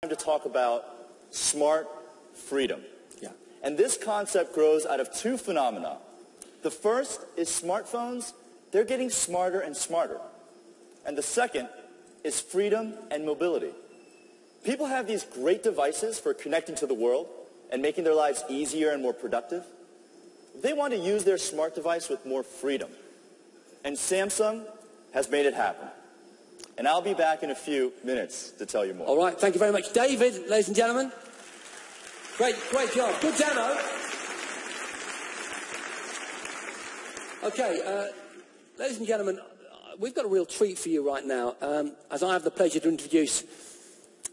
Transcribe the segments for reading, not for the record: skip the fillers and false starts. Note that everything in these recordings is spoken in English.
Time to talk about smart freedom. Yeah. And this concept grows out of two phenomena. The first is smartphones. They're getting smarter and smarter. And the second is freedom and mobility. People have these great devices for connecting to the world and making their lives easier and more productive. They want to use their smart device with more freedom. And Samsung has made it happen. And I'll be back in a few minutes to tell you more. All right, thank you very much. David, ladies and gentlemen. Great job. Good demo. Okay, ladies and gentlemen, we've got a real treat for you right now, as I have the pleasure to introduce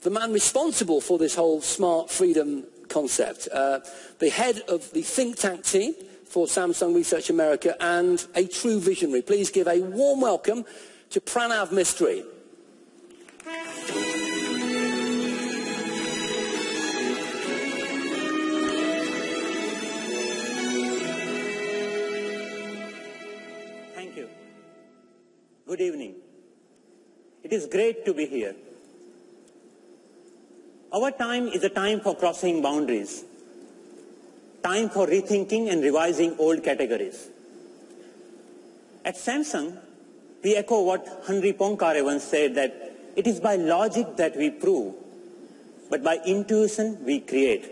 the man responsible for this whole smart freedom concept, the head of the think tank team for Samsung Research America, and a true visionary. Please give a warm welcome to Pranav Mistry. Thank you. Good evening. It is great to be here. Our time is a time for crossing boundaries, time for rethinking and revising old categories. At Samsung, we echo what Henry Poincaré once said, that it is by logic that we prove, but by intuition we create.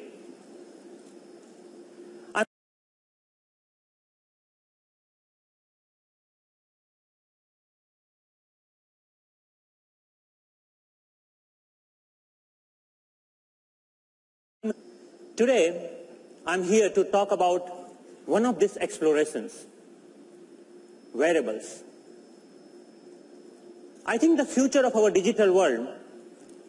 Today, I'm here to talk about one of these explorations, wearables. I think the future of our digital world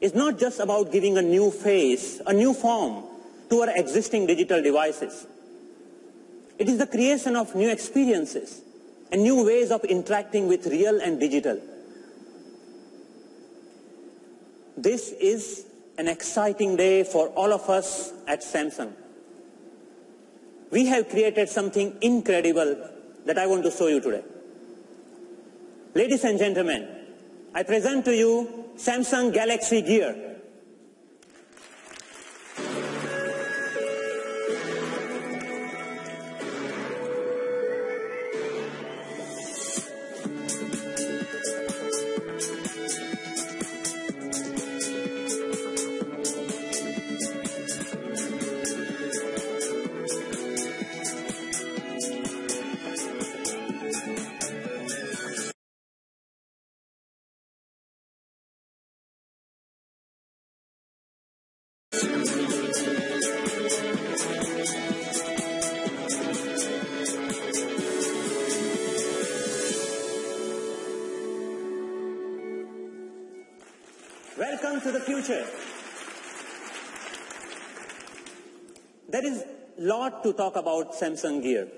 is not just about giving a new face, a new form to our existing digital devices. It is the creation of new experiences and new ways of interacting with real and digital. This is an exciting day for all of us at Samsung. We have created something incredible that I want to show you today. Ladies and gentlemen, I present to you Samsung Galaxy Gear. Welcome to the future. There is a lot to talk about Samsung Gear.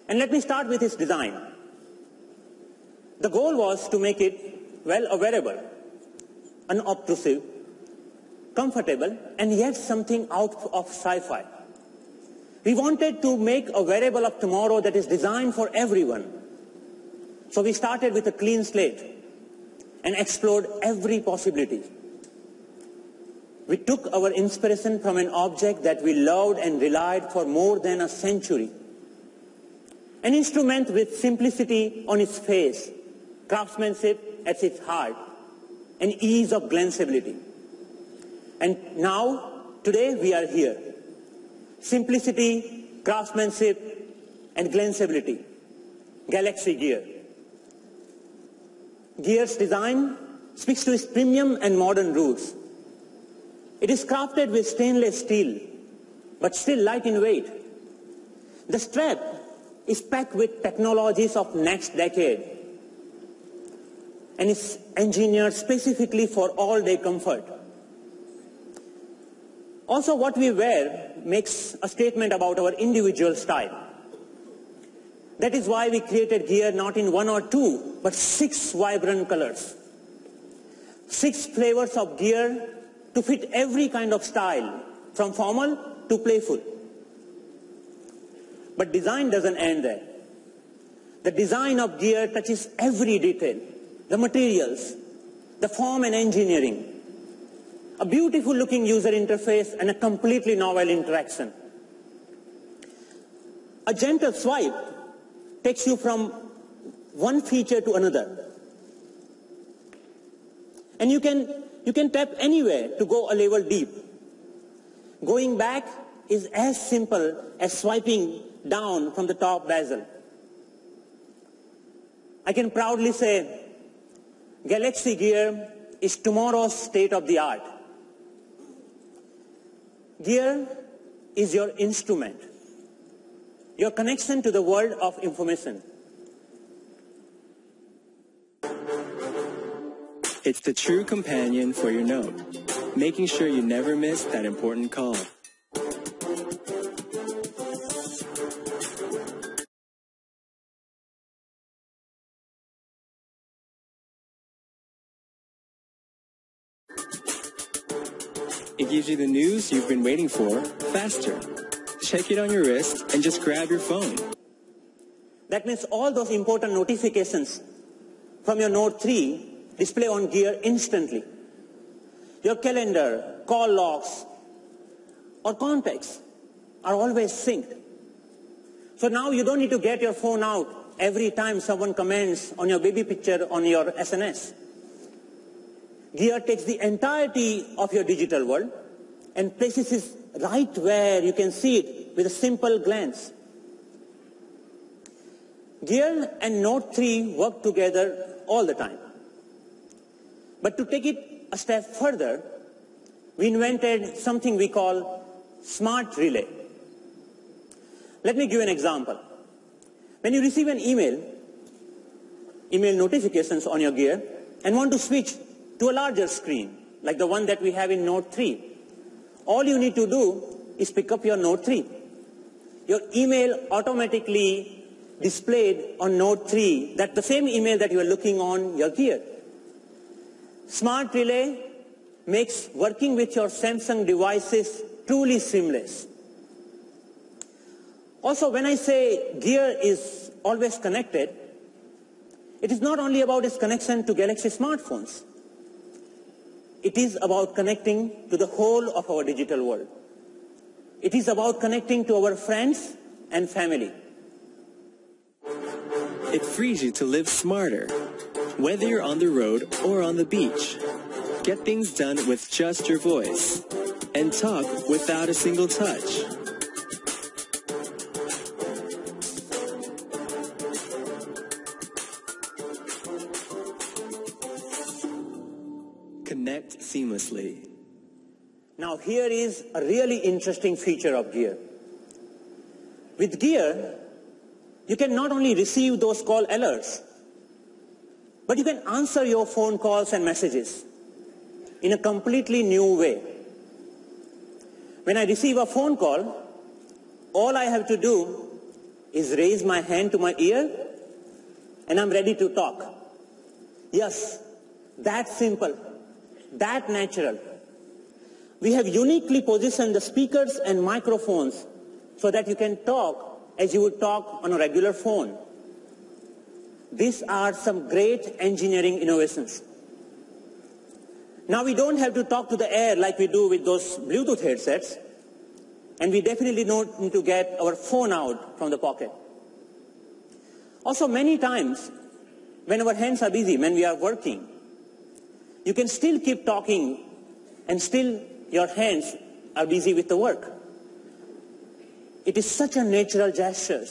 And let me start with its design. The goal was to make it, well, a wearable, unobtrusive, comfortable, and yet something out of sci-fi. We wanted to make a wearable of tomorrow that is designed for everyone. So we started with a clean slate and explored every possibility. We took our inspiration from an object that we loved and relied for more than a century. An instrument with simplicity on its face, craftsmanship at its heart, and ease of glanceability. And now, today we are here. Simplicity, craftsmanship, and glanceability. Galaxy Gear. Gear's design speaks to its premium and modern roots. It is crafted with stainless steel, but still light in weight. The strap is packed with technologies of next decade and is engineered specifically for all-day comfort. Also, what we wear makes a statement about our individual style. That is why we created gear not in one or two, but 6 vibrant colors. 6 flavors of gear to fit every kind of style, from formal to playful. But design doesn't end there. The design of gear touches every detail, the materials, the form and engineering. a beautiful looking user interface, and a completely novel interaction. A gentle swipe takes you from one feature to another. And you can tap anywhere to go a level deep. Going back is as simple as swiping down from the top bezel. I can proudly say, Galaxy Gear is tomorrow's state of the art. Gear is your instrument, your connection to the world of information. It's the true companion for your note, making sure you never miss that important call. It gives you the news you've been waiting for faster. Check it on your wrist and just grab your phone. That means all those important notifications from your Note 3 display on Gear instantly. Your calendar, call logs, or contacts are always synced. So now you don't need to get your phone out every time someone comments on your baby picture on your SNS. Gear takes the entirety of your digital world and places it right where you can see it with a simple glance. Gear and Note 3 work together all the time. But to take it a step further, we invented something we call Smart Relay. Let me give an example. When you receive an email notifications on your Gear, and want to switch to a larger screen, like the one that we have in Note 3, all you need to do is pick up your Note 3. Your email automatically displayed on Note 3, that the same email that you are looking on your Gear. Smart Relay makes working with your Samsung devices truly seamless. Also, when I say Gear is always connected, it is not only about its connection to Galaxy smartphones. It is about connecting to the whole of our digital world. It is about connecting to our friends and family. It frees you to live smarter, whether you're on the road or on the beach. Get things done with just your voice and talk without a single touch. Connect seamlessly. Now here is a really interesting feature of Gear. With Gear, you can not only receive those call alerts, but you can answer your phone calls and messages in a completely new way. When I receive a phone call, all I have to do is raise my hand to my ear and I'm ready to talk. Yes, that simple, that natural. We have uniquely positioned the speakers and microphones so that you can talk as you would talk on a regular phone. These are some great engineering innovations. Now we don't have to talk to the air like we do with those Bluetooth headsets, and we definitely don't need to get our phone out from the pocket. Also, many times when our hands are busy, when we are working, you can still keep talking and still your hands are busy with the work. It is such a natural gesture.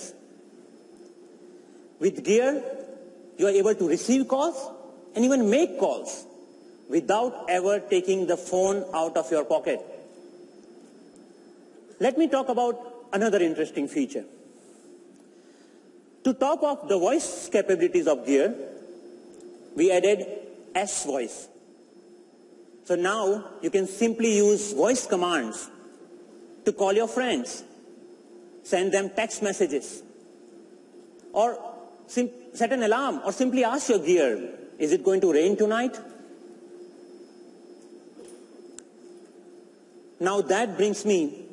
With Gear, you are able to receive calls and even make calls without ever taking the phone out of your pocket. Let me talk about another interesting feature. To top up the voice capabilities of Gear, we added S-Voice. So now you can simply use voice commands to call your friends, send them text messages, or set an alarm, or simply ask your Gear, is it going to rain tonight? Now that brings me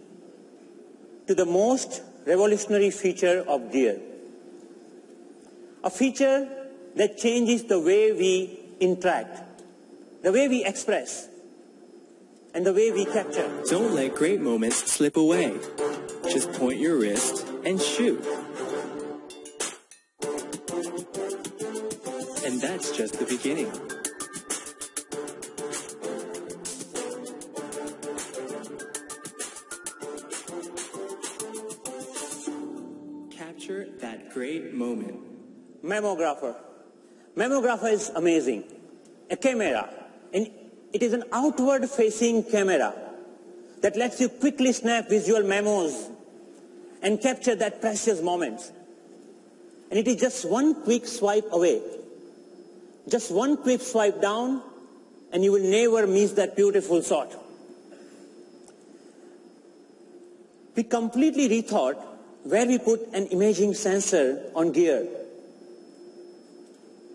to the most revolutionary feature of Gear. A feature that changes the way we interact, the way we express. and the way we capture. Don't let great moments slip away. Just point your wrist and shoot. And that's just the beginning. Capture that great moment. Memographer. Memographer is amazing. A camera. And it is an outward-facing camera that lets you quickly snap visual memos and capture that precious moments. And it is just one quick swipe away. Just one quick swipe down, and you will never miss that beautiful shot. We completely rethought where we put an imaging sensor on gear.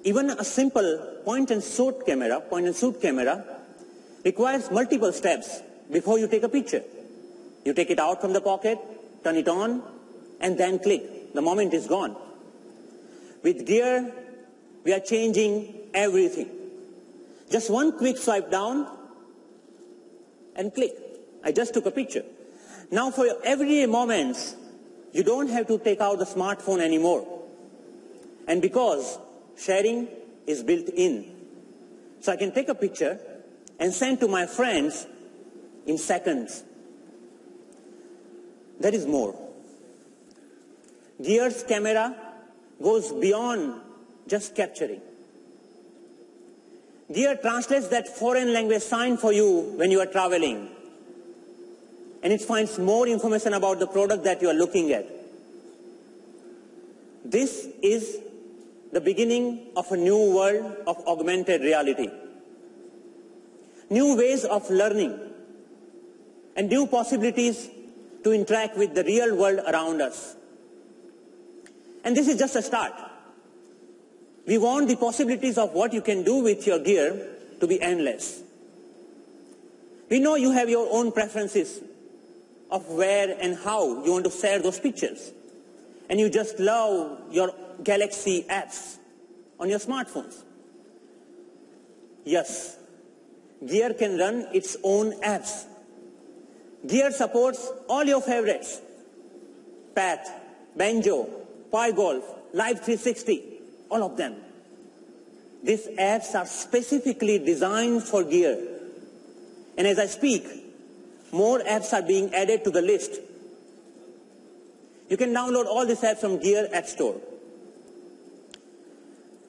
Even a simple point-and-shoot camera requires multiple steps before you take a picture. You take it out from the pocket, turn it on, and then click. The moment is gone. With gear, we are changing everything. Just one quick swipe down and click. I just took a picture. Now for your everyday moments, you don't have to take out the smartphone anymore. And because sharing is built in, so I can take a picture and send to my friends in seconds. There is more. Gear's camera goes beyond just capturing. Gear translates that foreign language sign for you when you are traveling. And it finds more information about the product that you are looking at. This is the beginning of a new world of augmented reality. New ways of learning and new possibilities to interact with the real world around us. And this is just a start. We want the possibilities of what you can do with your gear to be endless. We know you have your own preferences of where and how you want to share those pictures. And you just love your Galaxy apps on your smartphones. Yes, Gear can run its own apps. Gear supports all your favorites: Path, Banjo, PyGolf, Live 360, all of them. These apps are specifically designed for Gear. And as I speak, more apps are being added to the list. You can download all these apps from Gear App Store.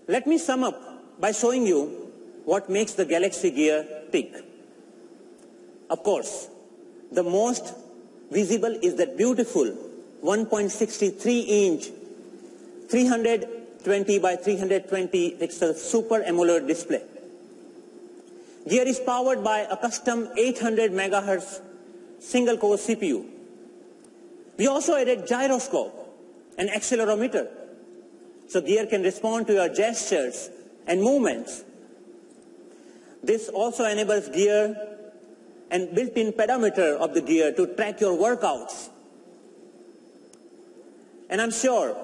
Let me sum up by showing you what makes the Galaxy Gear tick. Of course, the most visible is that beautiful 1.63-inch 320 by 320 pixel Super AMOLED display. Gear is powered by a custom 800 MHz single-core CPU. We also added gyroscope and accelerometer, so Gear can respond to your gestures and movements. This also enables Gear and built-in pedometer of the Gear to track your workouts. And I'm sure,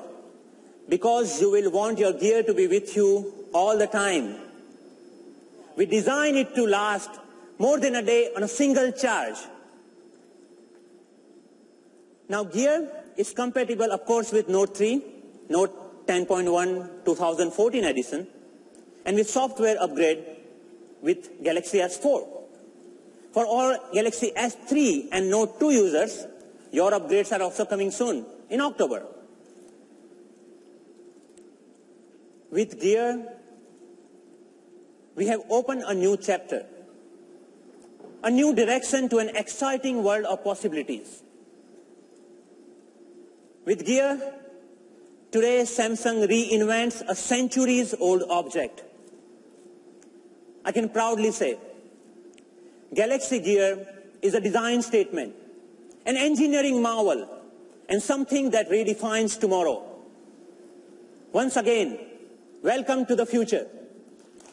because you will want your Gear to be with you all the time, we designed it to last more than a day on a single charge. Now Gear is compatible, of course, with Note 3, Note 10.1 2014 edition, and with software upgrade with Galaxy S4. For all Galaxy S3 and Note 2 users, your upgrades are also coming soon, in October. With Gear, we have opened a new chapter, a new direction to an exciting world of possibilities. With Gear, today Samsung reinvents a centuries-old object. I can proudly say, Galaxy Gear is a design statement, an engineering marvel, and something that redefines tomorrow. Once again, welcome to the future.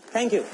Thank you.